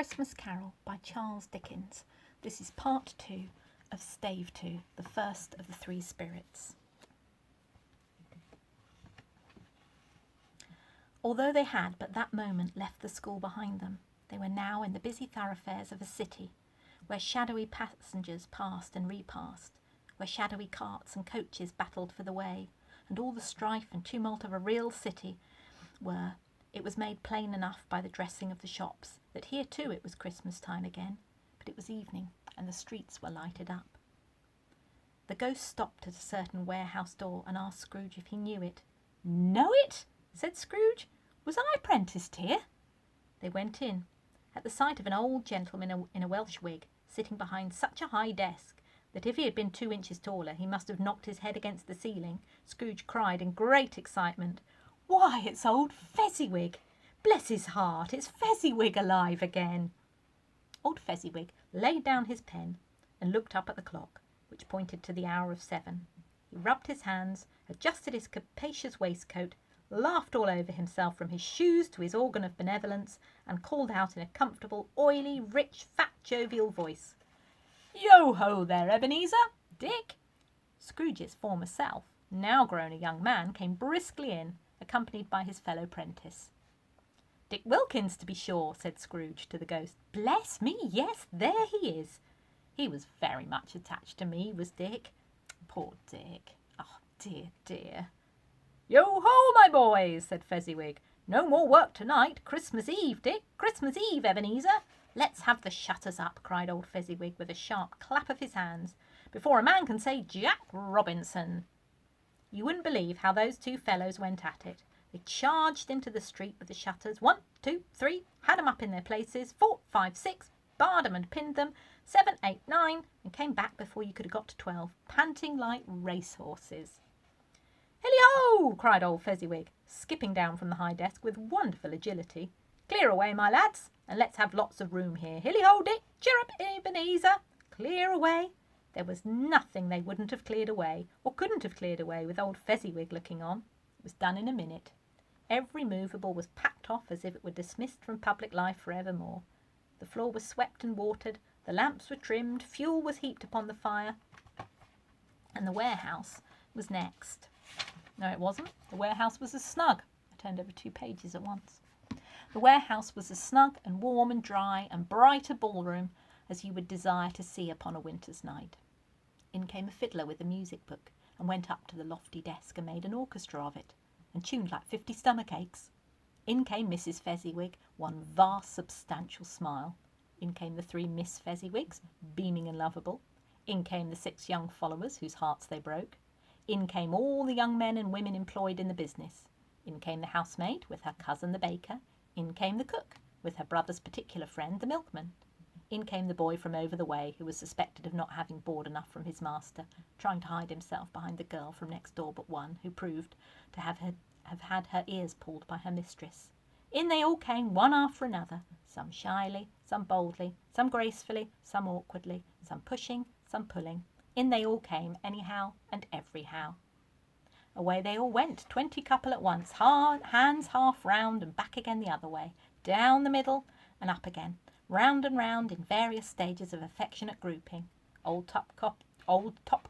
Christmas Carol by Charles Dickens. This is part 2 of Stave 2, the first of the three spirits. Although they had but that moment left the school behind them, they were now in the busy thoroughfares of a city, where shadowy passengers passed and repassed, where shadowy carts and coaches battled for the way, and all the strife and tumult of a real city were. It was made plain enough by the dressing of the shops that here too it was Christmas time again, but it was evening and the streets were lighted up. The ghost stopped at a certain warehouse door and asked Scrooge if he knew it. "Know it?" said Scrooge. "Was I apprenticed here?" They went in. At the sight of an old gentleman in a Welsh wig, sitting behind such a high desk that if he had been 2 inches taller he must have knocked his head against the ceiling, Scrooge cried in great excitement, "Why, it's old Fezziwig! Bless his heart, it's Fezziwig alive again!" Old Fezziwig laid down his pen and looked up at the clock, which pointed to the hour of 7. He rubbed his hands, adjusted his capacious waistcoat, laughed all over himself from his shoes to his organ of benevolence, and called out in a comfortable, oily, rich, fat, jovial voice, "Yo-ho there, Ebenezer! Dick!" Scrooge's former self, now grown a young man, came briskly in, accompanied by his fellow prentice. "Dick Wilkins, to be sure," said Scrooge to the ghost. "Bless me, yes, there he is. He was very much attached to me, was Dick. Poor Dick. Oh, dear, dear." "Yo-ho, my boys," said Fezziwig. "No more work tonight. Christmas Eve, Dick. Christmas Eve, Ebenezer." "Let's have the shutters up," cried old Fezziwig with a sharp clap of his hands, "before a man can say Jack Robinson." You wouldn't believe how those two fellows went at it. They charged into the street with the shutters. 1, 2, 3, had 'em up in their places. 4, 5, 6, barred 'em and pinned them. 7, 8, 9, and came back before you could have got to 12, panting like racehorses. "Hilly-ho!" cried old Fezziwig, skipping down from the high desk with wonderful agility. "Clear away, my lads, and let's have lots of room here. Hilly-ho, Dick! Cheer up, Ebenezer! Clear away!" There was nothing they wouldn't have cleared away, or couldn't have cleared away, with old Fezziwig looking on. It was done in a minute. Every movable was packed off as if it were dismissed from public life for evermore. The floor was swept and watered, the lamps were trimmed, fuel was heaped upon the fire, and the warehouse was next. No, it wasn't. The warehouse was as snug. I turned over 2 pages at once. The warehouse was as snug and warm and dry and bright a ballroom as you would desire to see upon a winter's night. In came a fiddler with a music book and went up to the lofty desk and made an orchestra of it and tuned like 50 stomach aches. In came Mrs. Fezziwig, one vast substantial smile. In came the 3 Miss Fezziwigs, beaming and lovable. In came the 6 young followers whose hearts they broke. In came all the young men and women employed in the business. In came the housemaid with her cousin the baker. In came the cook with her brother's particular friend the milkman. In came the boy from over the way, who was suspected of not having board enough from his master, trying to hide himself behind the girl from next door but one, who proved to have had her ears pulled by her mistress. In they all came, one after another, some shyly, some boldly, some gracefully, some awkwardly, some pushing, some pulling. In they all came, anyhow and everyhow. Away they all went, 20 couple at once, hands half round and back again the other way, down the middle and up again, round and round in various stages of affectionate grouping. Old top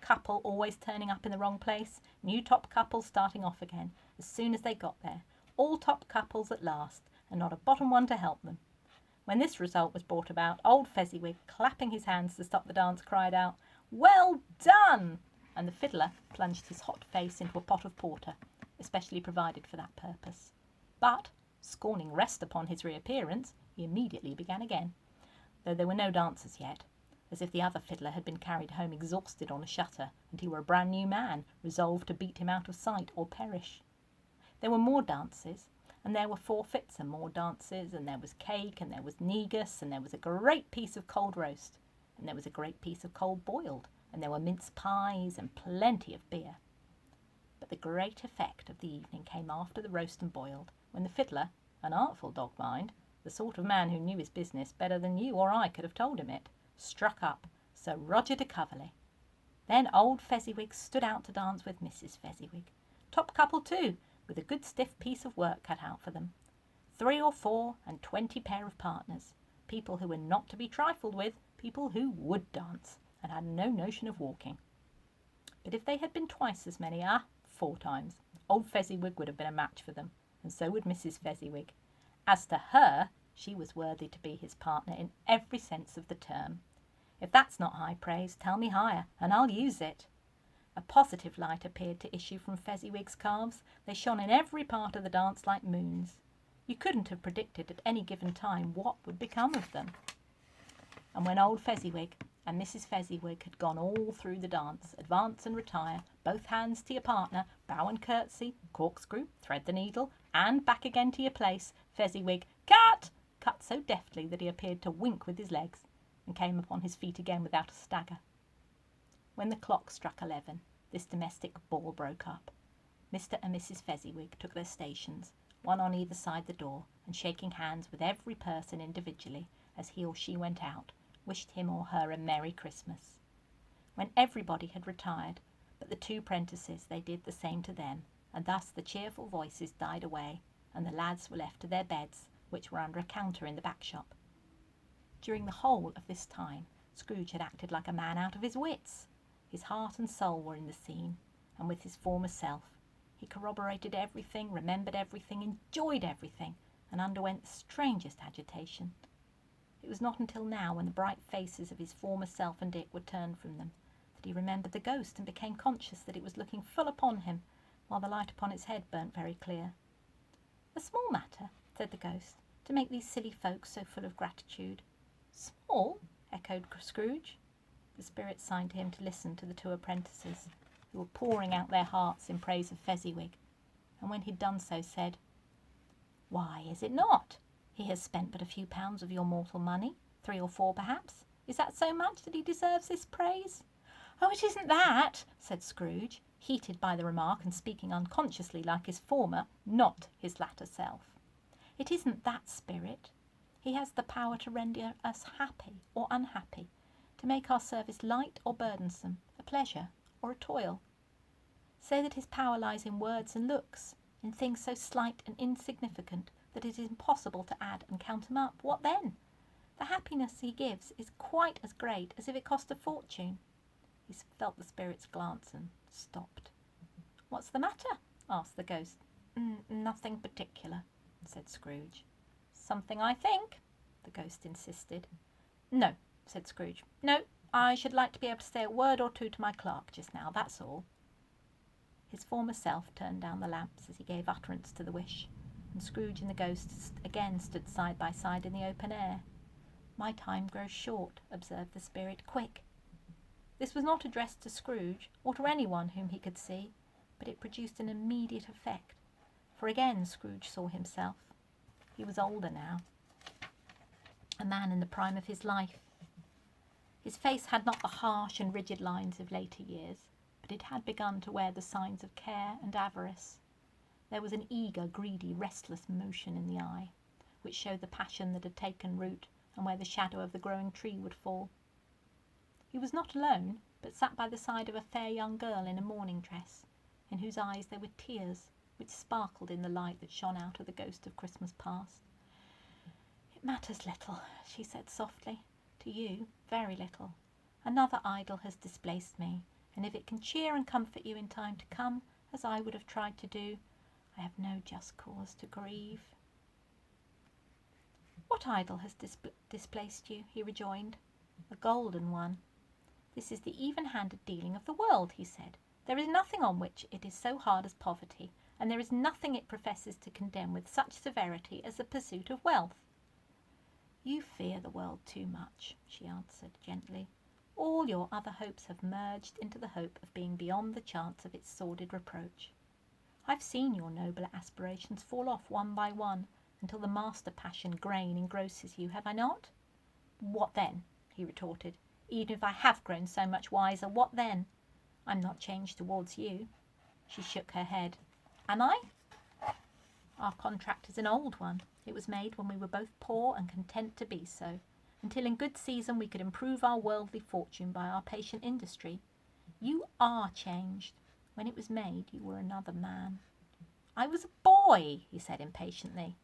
couple always turning up in the wrong place, new top couple starting off again as soon as they got there, all top couples at last, and not a bottom one to help them. When this result was brought about, old Fezziwig, clapping his hands to stop the dance, cried out, "Well done!" and the fiddler plunged his hot face into a pot of porter, especially provided for that purpose. But, scorning rest upon his reappearance, he immediately began again, though there were no dancers yet, as if the other fiddler had been carried home exhausted on a shutter, and he were a brand new man, resolved to beat him out of sight or perish. There were more dances, and there were forfeits and more dances, and there was cake, and there was negus, and there was a great piece of cold roast, and there was a great piece of cold boiled, and there were mince pies and plenty of beer. But the great effect of the evening came after the roast and boiled, when the fiddler, an artful dog mind, the sort of man who knew his business better than you or I could have told him it, struck up Sir Roger de Coverley. Then old Fezziwig stood out to dance with Mrs. Fezziwig, top couple too, with a good stiff piece of work cut out for them. 3 or 4 and 20 pair of partners, people who were not to be trifled with, people who would dance, and had no notion of walking. But if they had been twice as many, 4 times, old Fezziwig would have been a match for them, and so would Mrs. Fezziwig. As to her, she was worthy to be his partner in every sense of the term. If that's not high praise, tell me higher, and I'll use it. A positive light appeared to issue from Fezziwig's calves. They shone in every part of the dance like moons. You couldn't have predicted at any given time what would become of them. And when old Fezziwig and Mrs. Fezziwig had gone all through the dance, advance and retire, both hands to your partner, bow and curtsy, corkscrew, thread the needle, and back again to your place, Fezziwig cut so deftly that he appeared to wink with his legs, and came upon his feet again without a stagger. When the clock struck 11, this domestic ball broke up. Mr. and Mrs. Fezziwig took their stations, one on either side the door, and shaking hands with every person individually as he or she went out, wished him or her a Merry Christmas. When everybody had retired but the 2 prentices, they did the same to them, and thus the cheerful voices died away, and the lads were left to their beds, which were under a counter in the back shop. During the whole of this time, Scrooge had acted like a man out of his wits. His heart and soul were in the scene, and with his former self. He corroborated everything, remembered everything, enjoyed everything, and underwent the strangest agitation. It was not until now, when the bright faces of his former self and Dick were turned from them, that he remembered the ghost and became conscious that it was looking full upon him, while the light upon its head burnt very clear. "A small matter," said the ghost, "to make these silly folks so full of gratitude." "Small?" echoed Scrooge. The spirit signed to him to listen to the 2 apprentices, who were pouring out their hearts in praise of Fezziwig, and when he'd done so, said, "Why is it not? He has spent but a few pounds of your mortal money, 3 or 4 perhaps. Is that so much that he deserves this praise?" "Oh, it isn't that," said Scrooge, heated by the remark and speaking unconsciously like his former, not his latter self. "It isn't that, spirit. He has the power to render us happy or unhappy, to make our service light or burdensome, a pleasure or a toil. Say that his power lies in words and looks, in things so slight and insignificant that it is impossible to add and count them up. What then? The happiness he gives is quite as great as if it cost a fortune." He felt the spirit's glance and stopped. "What's the matter?" asked the ghost. Nothing particular," said Scrooge. "Something, I think," the ghost insisted. "No," said Scrooge. "No, I should like to be able to say a word or 2 to my clerk just now, that's all." His former self turned down the lamps as he gave utterance to the wish, and Scrooge and the ghost again stood side by side in the open air. "My time grows short," observed the spirit. "Quick." This was not addressed to Scrooge, or to anyone whom he could see, but it produced an immediate effect, for again Scrooge saw himself. He was older now, a man in the prime of his life. His face had not the harsh and rigid lines of later years, but it had begun to wear the signs of care and avarice. There was an eager, greedy, restless motion in the eye, which showed the passion that had taken root, and where the shadow of the growing tree would fall. He was not alone, but sat by the side of a fair young girl in a mourning dress, in whose eyes there were tears, which sparkled in the light that shone out of the ghost of Christmas past. "It matters little," she said softly. "To you, very little. Another idol has displaced me, and if it can cheer and comfort you in time to come, as I would have tried to do, I have no just cause to grieve." "What idol has displaced you?" he rejoined. "A golden one. This is the even-handed dealing of the world," he said. "There is nothing on which it is so hard as poverty, and there is nothing it professes to condemn with such severity as the pursuit of wealth." "You fear the world too much," she answered gently. "All your other hopes have merged into the hope of being beyond the chance of its sordid reproach. I've seen your nobler aspirations fall off one by one, until the master passion grain engrosses you, have I not?" "What then?" he retorted. "Even if I have grown so much wiser, what then? I'm not changed towards you." She shook her head. "Am I?" "Our contract is an old one. It was made when we were both poor and content to be so, until in good season we could improve our worldly fortune by our patient industry. You are changed. When it was made, you were another man." "I was a boy," he said impatiently.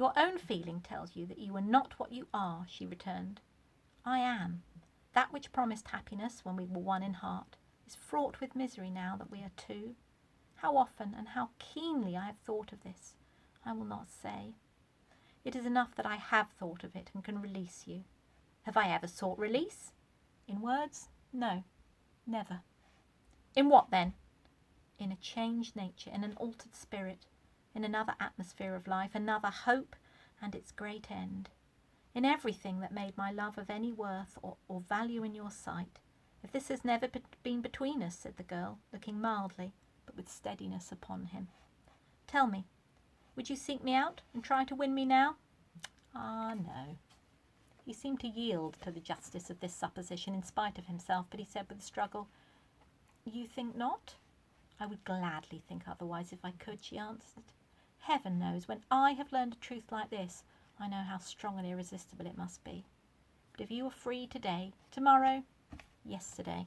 Your own feeling tells you that you are not what you are, she returned. I am. That which promised happiness when we were one in heart is fraught with misery now that we are two. How often and how keenly I have thought of this, I will not say. It is enough that I have thought of it and can release you. Have I ever sought release? In words? No, never. In what then? In a changed nature, in an altered spirit, in another atmosphere of life, another hope and its great end. In everything that made my love of any worth or value in your sight. If this has never been between us, said the girl, looking mildly, but with steadiness upon him. Tell me, would you seek me out and try to win me now? Ah, no. He seemed to yield to the justice of this supposition in spite of himself, but he said with a struggle, You think not? I would gladly think otherwise if I could, she answered. Heaven knows, when I have learned a truth like this, I know how strong and irresistible it must be. But if you were free today, tomorrow, yesterday,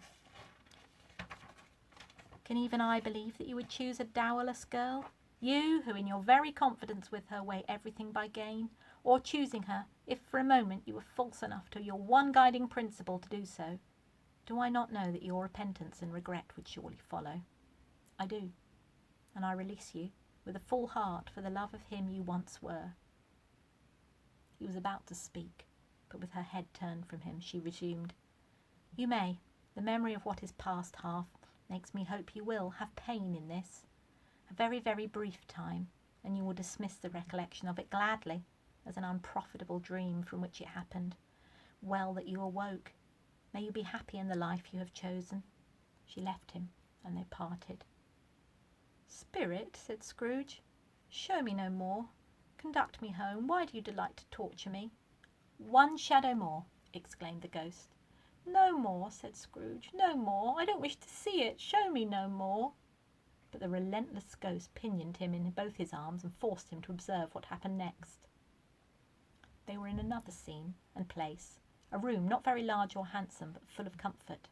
can even I believe that you would choose a dowerless girl? You, who in your very confidence with her weigh everything by gain, or choosing her, if for a moment you were false enough to your one guiding principle to do so, do I not know that your repentance and regret would surely follow? I do, and I release you with a full heart for the love of him you once were. He was about to speak, but with her head turned from him, she resumed, You may. The memory of what is past half makes me hope you will have pain in this. A very, very brief time, and you will dismiss the recollection of it gladly, as an unprofitable dream from which it happened. Well that you awoke. May you be happy in the life you have chosen. She left him, and they parted. Spirit, said Scrooge, show me no more. Conduct me home. Why do you delight to torture me? One shadow more, exclaimed the ghost. No more, said Scrooge, no more. I don't wish to see it. Show me no more. But the relentless ghost pinioned him in both his arms and forced him to observe what happened next. They were in another scene and place, a room not very large or handsome, but full of comfort.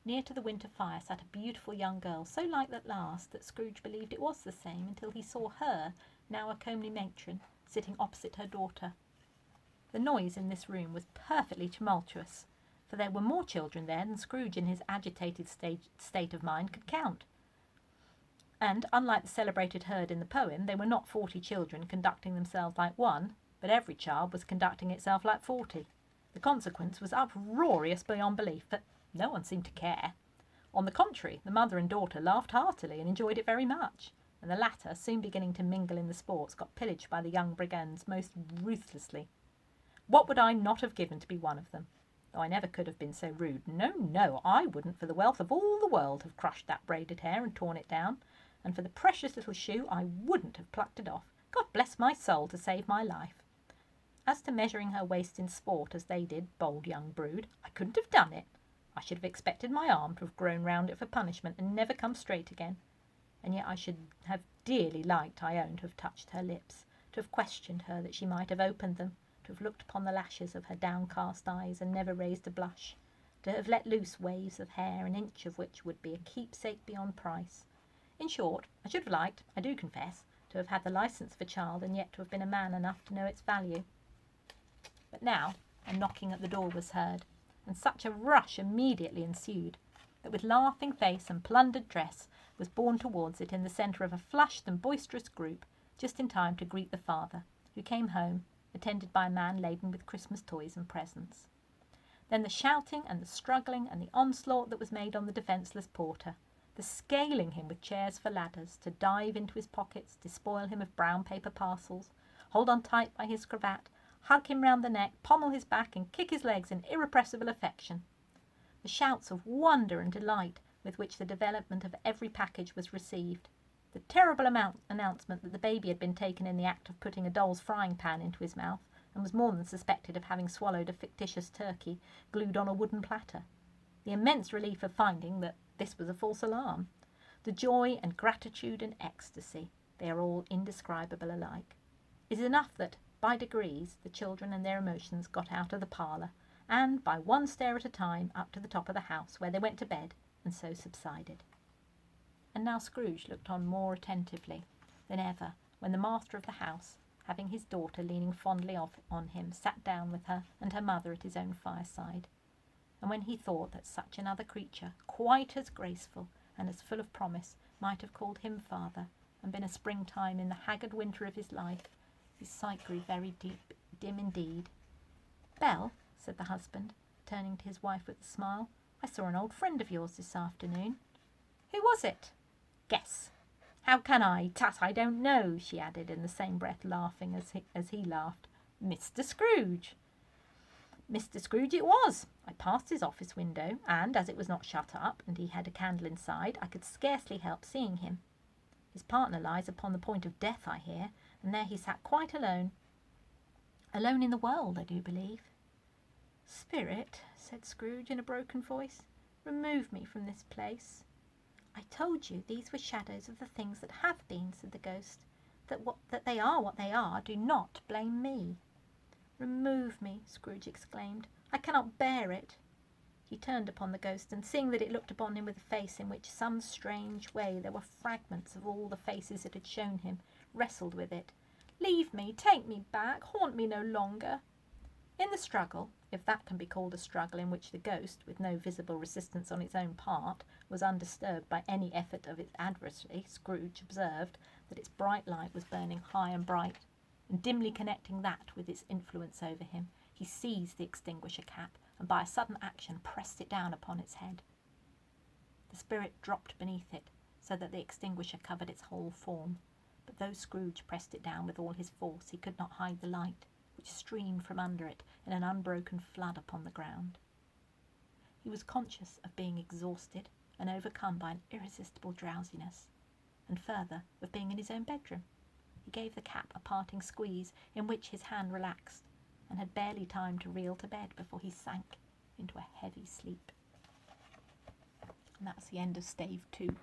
Near to the winter fire sat a beautiful young girl, so like that last that Scrooge believed it was the same until he saw her, now a comely matron, sitting opposite her daughter. The noise in this room was perfectly tumultuous, for there were more children there than Scrooge in his agitated state of mind could count. And, unlike the celebrated herd in the poem, they were not 40 children conducting themselves like one, but every child was conducting itself like 40. The consequence was uproarious beyond belief, but no one seemed to care. On the contrary, the mother and daughter laughed heartily and enjoyed it very much, and the latter, soon beginning to mingle in the sports, got pillaged by the young brigands most ruthlessly. What would I not have given to be one of them? Though I never could have been so rude. No, no, I wouldn't for the wealth of all the world have crushed that braided hair and torn it down, and for the precious little shoe I wouldn't have plucked it off. God bless my soul to save my life. As to measuring her waist in sport as they did, bold young brood, I couldn't have done it. I should have expected my arm to have grown round it for punishment and never come straight again. And yet I should have dearly liked, I own, to have touched her lips, to have questioned her that she might have opened them, to have looked upon the lashes of her downcast eyes and never raised a blush, to have let loose waves of hair, an inch of which would be a keepsake beyond price. In short, I should have liked, I do confess, to have had the licence of a child and yet to have been a man enough to know its value. But now a knocking at the door was heard, and such a rush immediately ensued that with laughing face and plundered dress was borne towards it in the centre of a flushed and boisterous group, just in time to greet the father, who came home, attended by a man laden with Christmas toys and presents. Then the shouting and the struggling and the onslaught that was made on the defenceless porter, the scaling him with chairs for ladders, to dive into his pockets, despoil him of brown paper parcels, hold on tight by his cravat, hug him round the neck, pommel his back, and kick his legs in irrepressible affection. The shouts of wonder and delight with which the development of every package was received, the terrible announcement that the baby had been taken in the act of putting a doll's frying pan into his mouth, and was more than suspected of having swallowed a fictitious turkey glued on a wooden platter, the immense relief of finding that this was a false alarm, the joy and gratitude and ecstasy, they are all indescribable alike. It is enough that, by degrees, the children and their emotions got out of the parlour, and, by one stair at a time, up to the top of the house, where they went to bed, and so subsided. And now Scrooge looked on more attentively than ever when the master of the house, having his daughter leaning fondly on him, sat down with her and her mother at his own fireside. And when he thought that such another creature, quite as graceful and as full of promise, might have called him father and been a springtime in the haggard winter of his life, his sight grew very dim indeed. "Belle," said the husband, turning to his wife with a smile, "I saw an old friend of yours this afternoon." "Who was it?" "Guess." "How can I? Tut, I don't know," she added in the same breath, laughing as he laughed. "Mr. Scrooge." Mr. Scrooge it was. I passed his office window, and as it was not shut up, and he had a candle inside, I could scarcely help seeing him. His partner lies upon the point of death, I hear, and there he sat quite alone. Alone in the world, I do believe. "Spirit," said Scrooge in a broken voice, "remove me from this place." "I told you these were shadows of the things that have been," said the ghost. That they are what they are, do not blame me." "Remove me," Scrooge exclaimed. "I cannot bear it." He turned upon the ghost, and seeing that it looked upon him with a face in which some strange way there were fragments of all the faces it had shown him, wrestled with it. "Leave me, take me back, haunt me no longer." In the struggle, if that can be called a struggle in which the ghost, with no visible resistance on its own part, was undisturbed by any effort of its adversary, Scrooge observed that its bright light was burning high and bright, and dimly connecting that with its influence over him, he seized the extinguisher cap, and by a sudden action pressed it down upon its head. The spirit dropped beneath it, so that the extinguisher covered its whole form, but though Scrooge pressed it down with all his force, he could not hide the light, which streamed from under it in an unbroken flood upon the ground. He was conscious of being exhausted and overcome by an irresistible drowsiness, and further, of being in his own bedroom. He gave the cap a parting squeeze, in which his hand relaxed, and had barely time to reel to bed before he sank into a heavy sleep. And that's the end of Stave 2.